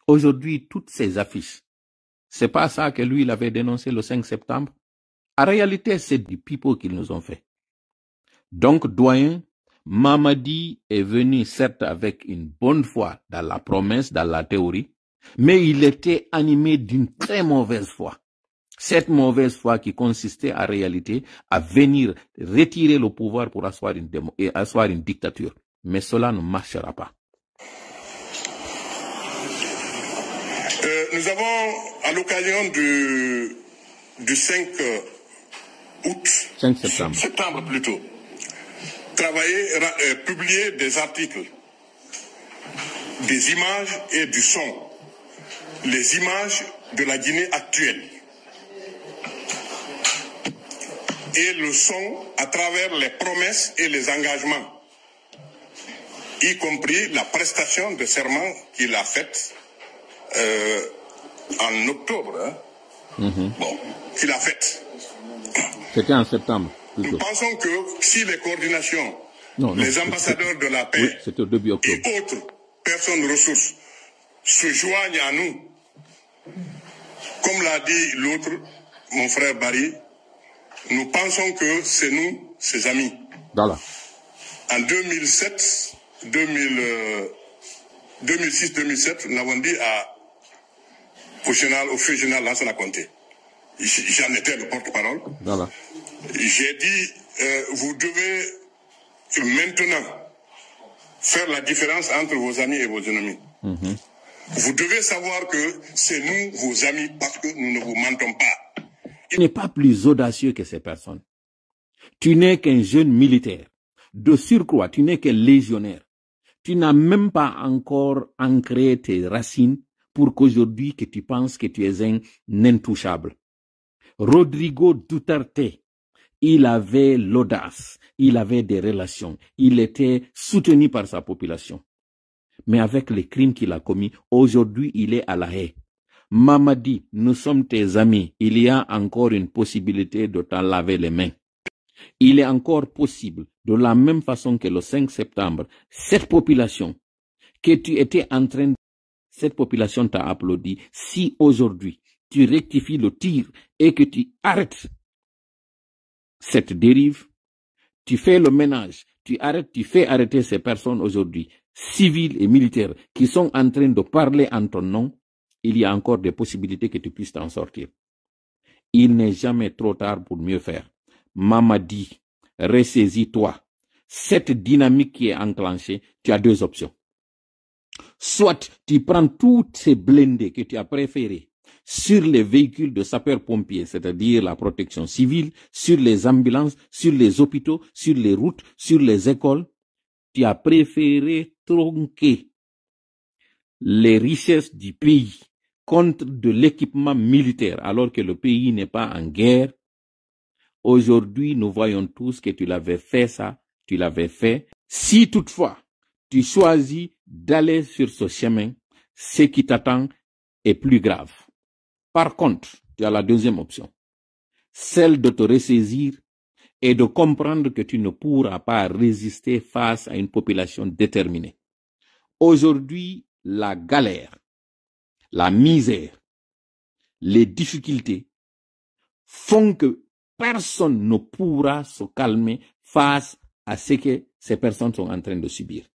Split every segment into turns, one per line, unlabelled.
Aujourd'hui, toutes ces affiches, c'est pas ça que lui, il avait dénoncé le 5 septembre. En réalité, c'est du pipeau qu'ils nous ont fait. Donc, doyen, Mamadi est venu certes avec une bonne foi dans la promesse, dans la théorie, mais il était animé d'une très mauvaise foi. Cette mauvaise foi qui consistait en réalité à venir retirer le pouvoir pour asseoir une dictature. Mais cela ne marchera pas.
Nous avons, à l'occasion du 5 août,
5 septembre.
Septembre plutôt, publié des articles, des images et du son. Les images de la Guinée actuelle. Et le son à travers les promesses et les engagements, y compris la prestation de serment qu'il a faite en octobre. Bon, qu'il a faite.
C'était en septembre. Plutôt.
Nous pensons que si les coordinations, les ambassadeurs de la paix
oui, au début octobre.
et autres personnes ressources se joignent à nous, comme l'a dit l'autre, mon frère Barry, nous pensons que c'est nous, ses amis.
Voilà.
En 2006-2007, nous l'avons dit au feu général Lansana Conté. J'en étais le porte-parole.
Voilà.
J'ai dit, vous devez maintenant faire la différence entre vos amis et vos ennemis. Vous devez savoir que c'est nous, vos amis, parce que nous ne vous mentons pas.
Tu n'es pas plus audacieux que ces personnes. Tu n'es qu'un jeune militaire. De surcroît, tu n'es qu'un légionnaire. Tu n'as même pas encore ancré tes racines pour qu'aujourd'hui que tu penses que tu es un intouchable. Rodrigo Duterte, il avait l'audace, il avait des relations, il était soutenu par sa population. Mais avec les crimes qu'il a commis, aujourd'hui il est à la haie. Mamadi, nous sommes tes amis, il y a encore une possibilité de t'en laver les mains. Il est encore possible, de la même façon que le 5 septembre, cette population que tu étais en train de... Cette population t'a applaudi. Si aujourd'hui, tu rectifies le tir et que tu arrêtes cette dérive, tu fais le ménage, tu fais arrêter ces personnes aujourd'hui, civiles et militaires, qui sont en train de parler en ton nom, il y a encore des possibilités que tu puisses t'en sortir. Il n'est jamais trop tard pour mieux faire. Mamadi, ressaisis-toi. Cette dynamique qui est enclenchée, tu as deux options. Soit tu prends toutes ces blindés que tu as préférés sur les véhicules de sapeurs-pompiers, c'est-à-dire la protection civile, sur les ambulances, sur les hôpitaux, sur les routes, sur les écoles. Tu as préféré tronquer les richesses du pays contre de l'équipement militaire, alors que le pays n'est pas en guerre. Aujourd'hui, nous voyons tous que tu l'avais fait ça, tu l'avais fait. Si toutefois, tu choisis d'aller sur ce chemin, ce qui t'attend est plus grave. Par contre, tu as la deuxième option, celle de te ressaisir et de comprendre que tu ne pourras pas résister face à une population déterminée. Aujourd'hui, la galère, la misère, les difficultés font que personne ne pourra se calmer face à ce que ces personnes sont en train de subir.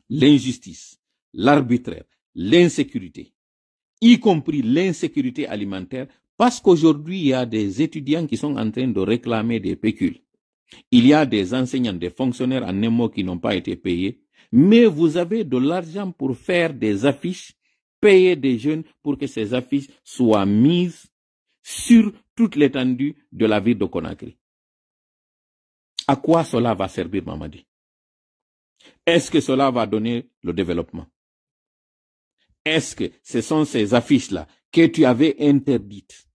L'injustice, l'arbitraire, l'insécurité, y compris l'insécurité alimentaire, parce qu'aujourd'hui, il y a des étudiants qui sont en train de réclamer des pécules. Il y a des enseignants, des fonctionnaires en émo qui n'ont pas été payés, mais vous avez de l'argent pour faire des affiches, payer des jeunes pour que ces affiches soient mises sur toute l'étendue de la ville de Conakry. À quoi cela va servir, Mamadi? Est-ce que cela va donner le développement? Est-ce que ce sont ces affiches-là que tu avais interdites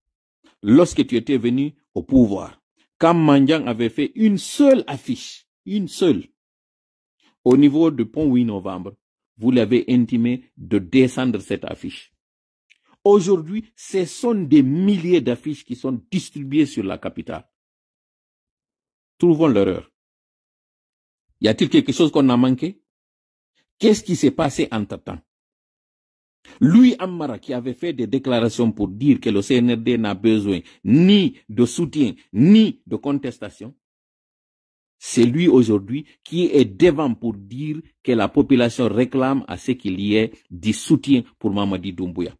lorsque tu étais venu au pouvoir? Quand Mandiang avait fait une seule affiche, une seule, au niveau du pont 8 novembre, vous l'avez intimé de descendre cette affiche. Aujourd'hui, ce sont des milliers d'affiches qui sont distribuées sur la capitale. Trouvons l'erreur. Y a-t-il quelque chose qu'on a manqué? Qu'est-ce qui s'est passé entre-temps? Lui, Amara, qui avait fait des déclarations pour dire que le CNRD n'a besoin ni de soutien, ni de contestation, c'est lui aujourd'hui qui est devant pour dire que la population réclame à ce qu'il y ait du soutien pour Mamadi Doumbouya.